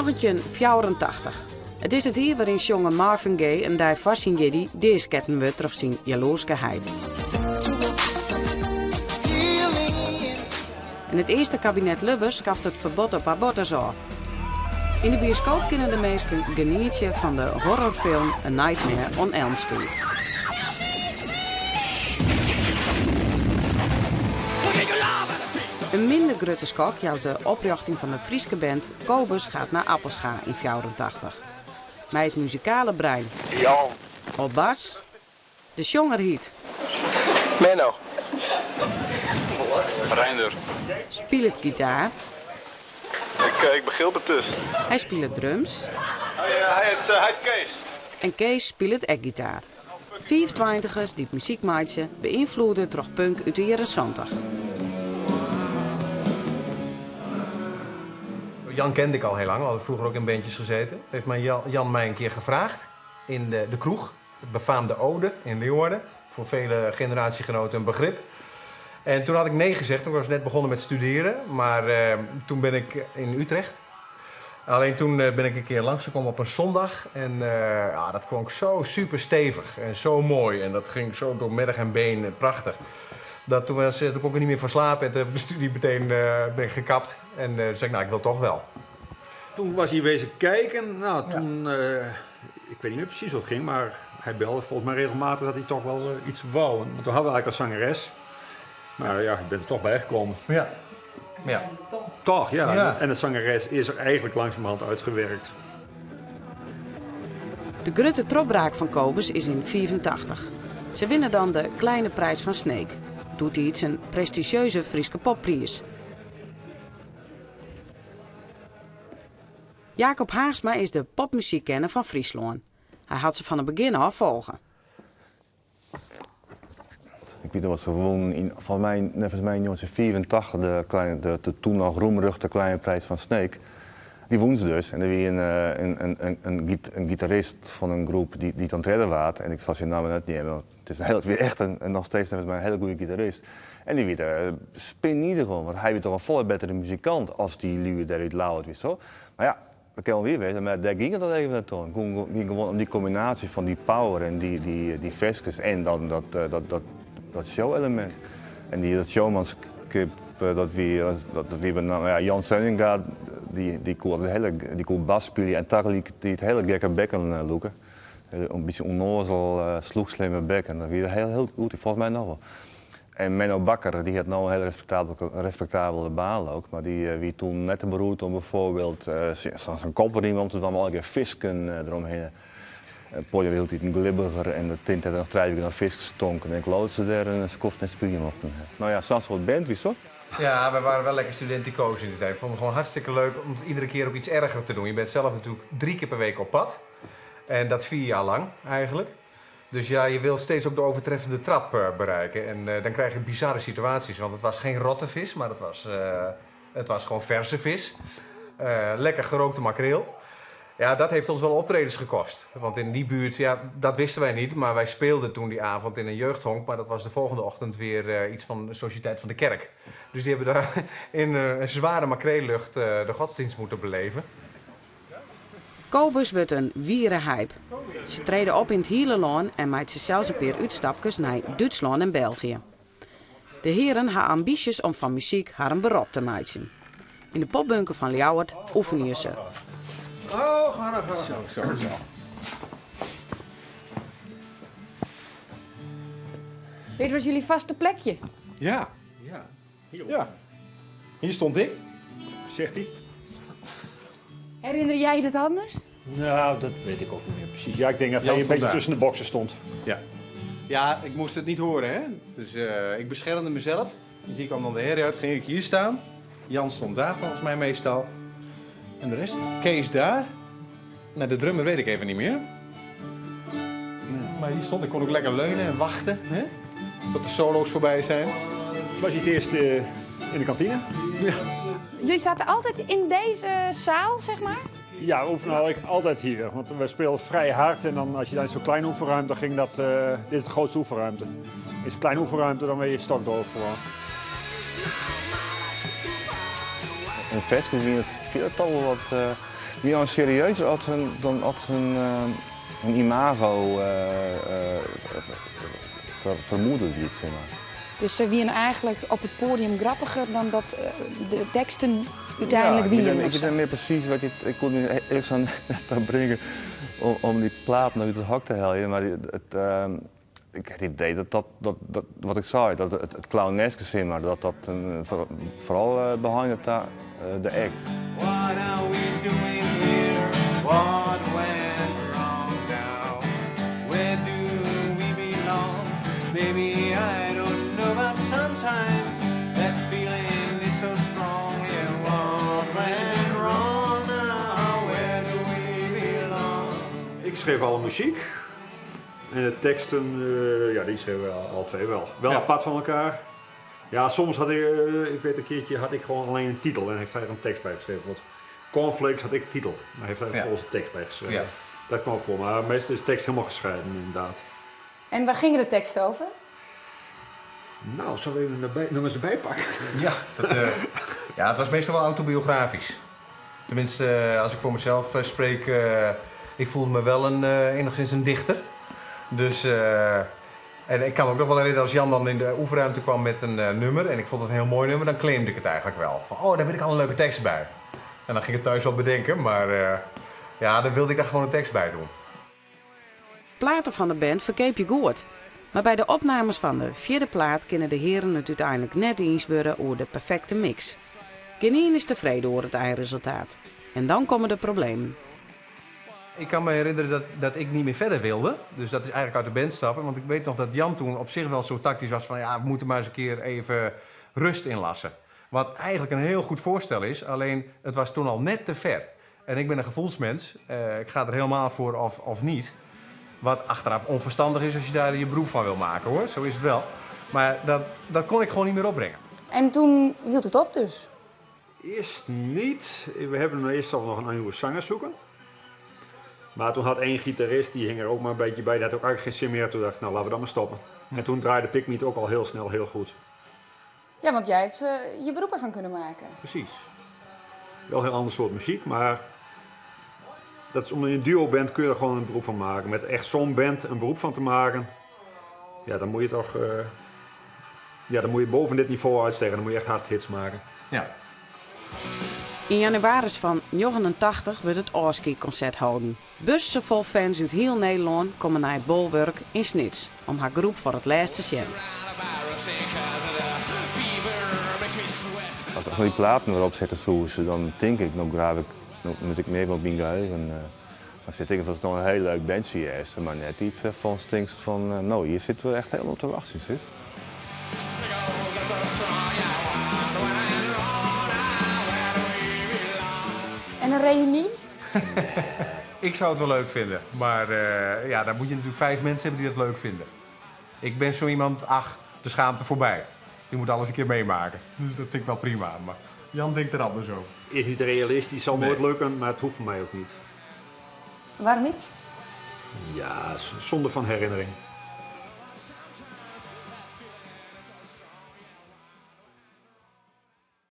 1984. Het is het jaar waarin jongen Marvin Gaye en die Fassin Jedi deersketten we terug zien jaloerskeheid. In het eerste kabinet Lubbers kaft het verbod op abortus af. In de bioscoop kunnen de mensen genieten van de horrorfilm A Nightmare on Elm Street. Een minder grote skok jouwt de oprichting van de Frieske band Kobus gaat naar Appelscha in 84. Met het muzikale brein. Jan. Op bas, de jongerhiet. Menno. Reinder. Speelt gitaar. Ik begil betust. Hij speelt drums. Hij heet Kees. En Kees speelt ook gitaar. 25ers die muziek maakten beïnvloeden door punk uit de jaren 70. Jan kende ik al heel lang, we hadden vroeger ook in bandjes gezeten. Heeft Jan mij een keer gevraagd in de kroeg, het befaamde Ode in Leeuwarden. Voor vele generatiegenoten een begrip. En toen had ik nee gezegd, ik was net begonnen met studeren, maar toen ben ik in Utrecht. Alleen toen ben ik een keer langsgekomen op een zondag en dat klonk zo super stevig en zo mooi. En dat ging zo door merg en been, prachtig. Toen kon ik er niet meer van slapen en toen heb ik de studie meteen ben gekapt. En toen zei ik, ik wil toch wel. Toen was hij wezen kijken. Nou, toen, ik weet niet meer precies wat het ging, maar hij belde volgens mij regelmatig dat hij toch wel iets wou. En toen hadden we eigenlijk als zangeres. Maar ja, ik ben er toch bij gekomen. Ja. Toch, ja. Ja. En de zangeres is er eigenlijk langzamerhand uitgewerkt. De grote tropbraak van Kobus is in 84. Ze winnen dan de Kleine Prijs van Sneek. Doet hij iets een prestigieuze Frieske popprijs. Jacob Haagsma is de popmuziekkenner van Friesland. Hij had ze van het begin af volgen. Ik weet nog wat ze gewoon volgens mij in 1984 de toen nog roemruchte Kleine Prijs van Sneek. Die woon ze dus. En er was een gitarist van een groep die het aan het redden was. En ik zal zijn naam net niet hebben. Het is weer echt nog steeds een hele goede gitarist. En die werd spinieder gewoon, want hij werd toch een volle betere muzikant als die lui daaruit lauwt, weet zo. Maar ja, dat kan wel weer weten, maar daar ging het dan even naartoe. Het ging gewoon om die combinatie van die power en die versjes en dan dat show-element. En dat showmanskip, dat we Jan Seuninga, die kon bas spelen en toch die het hele gekke bekken loeken. Een beetje onnozel, sloegslimme bekken. Dat was heel goed, volgens mij nog wel. En Menno Bakker, die had nou een hele respectabele baan ook, maar wie toen net beroerd om bijvoorbeeld zo'n kopperriem, want er kwam al een keer visken eromheen. Het podium hield hij een glibbiger en de tint had nog 3 weken naar vis gestonken. En ik geloof dat ze daar een skoft en spier mochten hebben. Nou ja, soms wat band, wie zo? Ja, we waren wel lekker studenticoos in die tijd. Ik vond het gewoon hartstikke leuk om het iedere keer ook iets erger te doen. Je bent zelf natuurlijk 3 keer per week op pad. En dat 4 jaar lang eigenlijk. Dus ja, je wil steeds ook de overtreffende trap bereiken. En dan krijg je bizarre situaties. Want het was geen rotte vis, maar het was gewoon verse vis. Lekker gerookte makreel. Ja, dat heeft ons wel optredens gekost. Want in die buurt, ja, dat wisten wij niet. Maar wij speelden toen die avond in een jeugdhonk. Maar dat was de volgende ochtend weer iets van de Sociëteit van de Kerk. Dus die hebben daar in een zware makreellucht de godsdienst moeten beleven. Kobus wordt een wiere hype. Ze treden op in het hele land en maakt ze zelfs een paar uitstapjes naar Duitsland en België. De heren hebben ambities om van muziek haar een beroep te maken. In de popbunker van Ljouwert oefenen ze. Oh, ga naar Zo. Dit was jullie vaste plekje? Ja. Hier stond ik, zegt hij. Herinner jij het anders? Nou, dat weet ik ook niet meer precies. Ja, ik denk dat hij een beetje tussen de boksen stond. Ja, ik moest het niet horen, hè. Dus ik beschermde mezelf. Hier kwam dan de herrie uit, ging ik hier staan. Jan stond daar volgens mij meestal. En de rest? Kees daar. Nou, de drummer weet ik even niet meer. Maar hier stond, ik kon ook lekker leunen en wachten, hè. Tot de solo's voorbij zijn. Was je het eerst in de kantine? Ja. Jullie zaten altijd in deze zaal, zeg maar? Ja, oefenen ik altijd hier. Want we speelden vrij hard en dan als je dan in zo'n kleine oefenruimte ging, dit is de grootste oefenruimte. Is een kleine oefenruimte, dan ben je stokdoof gewoon. Een versjes wie het toch wel wat Wie al serieus dan als een imago vermoeden wordt, zeg maar. Dus ze waren eigenlijk op het podium grappiger dan dat de teksten uiteindelijk wieren. Ik weet niet meer precies wat ik kon me eerst aan brengen om die plaat naar het hak te helpen, maar ik had het idee dat wat ik zei, dat het clowneske, zeg maar, dat vooral behind de act. What are we doing here? What went wrong now? Where do we belong? Maybe I don't know, but sometimes that feeling is so strong. Yeah, what went wrong now? Where do we belong? Ik schreef alle muziek. En de teksten, die schreven we al twee wel. Wel apart van elkaar. Ja, soms had ik weet een keertje, had ik gewoon alleen een titel en heeft hij er een tekst bij geschreven. Want Cornflakes had ik een titel, maar heeft hij er volgens een tekst bij geschreven. Ja. Dat kwam voor, maar meestal is de tekst helemaal geschreven inderdaad. En waar gingen de teksten over? Nou, zullen we even nog eens erbij pakken? Ja, het was meestal wel autobiografisch. Tenminste, als ik voor mezelf spreek, ik voelde me wel enigszins een dichter. Dus, en ik kan me ook nog wel herinneren als Jan dan in de oefenruimte kwam met een nummer en ik vond het een heel mooi nummer, dan claimde ik het eigenlijk wel. Van, daar weet ik al een leuke tekst bij. En dan ging ik het thuis wel bedenken, maar dan wilde ik daar gewoon een tekst bij doen. Platen van de band verkeep je goed. Maar bij de opnames van de vierde plaat kunnen de heren het uiteindelijk net eens worden over de perfecte mix. Geen is tevreden over het eindresultaat. En dan komen de problemen. Ik kan me herinneren dat ik niet meer verder wilde. Dus dat is eigenlijk uit de band stappen. Want ik weet nog dat Jan toen op zich wel zo tactisch was van, we moeten maar eens een keer even rust inlassen. Wat eigenlijk een heel goed voorstel is, alleen het was toen al net te ver. En ik ben een gevoelsmens. Ik ga er helemaal voor of niet. Wat achteraf onverstandig is als je daar je beroep van wil maken, hoor. Zo is het wel. Maar dat kon ik gewoon niet meer opbrengen. En toen hield het op dus? Eerst niet. We hebben eerst al nog een nieuwe zanger zoeken. Maar toen had één gitarist, die hing er ook maar een beetje bij. Die had ook eigenlijk geen zin meer. Toen dacht ik, laten we dan maar stoppen. En toen draaide Pikmeat ook al heel snel heel goed. Ja, want jij hebt je beroep ervan kunnen maken. Precies. Wel een heel ander soort muziek, maar dat is, omdat je een duo bent kun je er gewoon een beroep van maken. Met echt zo'n band een beroep van te maken, ja, dan moet je toch dan moet je boven dit niveau uitstegen. Dan moet je echt haast hits maken. Ja. In januari van 1989 wordt het Oorski-concert houden. Bussen vol fans uit heel Nederland komen naar het bolwerk in Snits om haar groep voor het laatste te zien. Als ik die platen erop zetten zoeken, dan denk ik, moet ik meer op mijn geheugen. Dan zit ik, dat is nog een heel leuk bandje eerst, maar net iets van stinkt van, hier zitten we echt helemaal te wachten. Sis. En een reunie? Ik zou het wel leuk vinden, maar dan moet je natuurlijk 5 mensen hebben die dat leuk vinden. Ik ben zo iemand, de schaamte voorbij. Je moet alles een keer meemaken. Dat vind ik wel prima, maar Jan denkt er anders over. Is niet realistisch, zal nooit lukken, maar het hoeft voor mij ook niet. Waarom niet? Ja, zonde van herinnering.